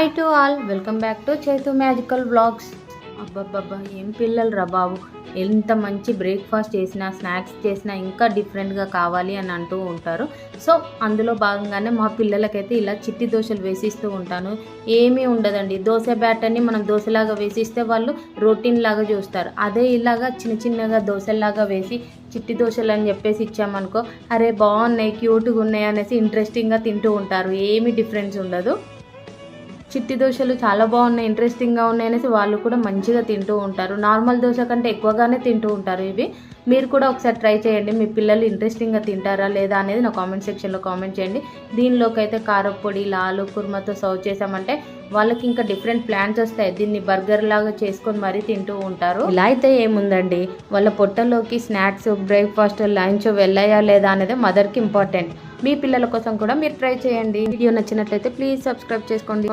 Hi to all, welcome back to Chaitu magical vlogs. అబ్బబ్బబ్బా, ఏం పిల్లలు రా బాబు, ఎంత మంచి బ్రేక్ఫాస్ట్ చేసినా స్నాక్స్ చేసినా ఇంకా డిఫరెంట్గా కావాలి అని అంటూ ఉంటారు. సో అందులో భాగంగానే మా పిల్లలకైతే ఇలా చిట్టి దోశలు వేసిస్తూ ఉంటాను. ఏమీ ఉండదండి, దోశ బ్యాటర్ని మనం దోశలాగా వేసిస్తే వాళ్ళు రొటీన్ లాగా చూస్తారు. అదే ఇలాగా చిన్న చిన్నగా దోశలాగా వేసి చిట్టి దోశలు అని చెప్పేసి ఇచ్చామనుకో, అరే బాగున్నాయి, క్యూట్గా ఉన్నాయి అనేసి ఇంట్రెస్టింగ్గా తింటూ ఉంటారు. ఏమీ డిఫరెన్స్ ఉండదు. చిట్టి దోశలు చాలా బాగున్నాయి, ఇంట్రెస్టింగ్గా ఉన్నాయి అనేసి వాళ్ళు కూడా మంచిగా తింటూ ఉంటారు. నార్మల్ దోశ కంటే ఎక్కువగానే తింటూ ఉంటారు ఇవి. మీరు కూడా ఒకసారి ట్రై చేయండి. మీ పిల్లలు ఇంట్రెస్టింగ్గా తింటారా లేదా అనేది నా కామెంట్ సెక్షన్లో కామెంట్ చేయండి. దీనిలోకి అయితే కారపొడి లాలు కుర్మాతో సర్వ్ చేసామంటే వాళ్ళకి ఇంకా డిఫరెంట్ ప్లాన్స్ వస్తాయి. దీన్ని బర్గర్ లాగా చేసుకొని మరీ తింటూ ఉంటారు. ఇలా అయితే ఏముందండి, వాళ్ళ పొట్టలోకి స్నాక్స్, బ్రేక్ఫాస్ట్, లంచ్ వెళ్ళాయా లేదా అనేది మదర్కి ఇంపార్టెంట్. మీ పిల్లల కోసం కూడా మీరు ట్రై చేయండి. వీడియో నచ్చినట్లయితే ప్లీజ్ సబ్స్క్రైబ్ చేసుకోండి.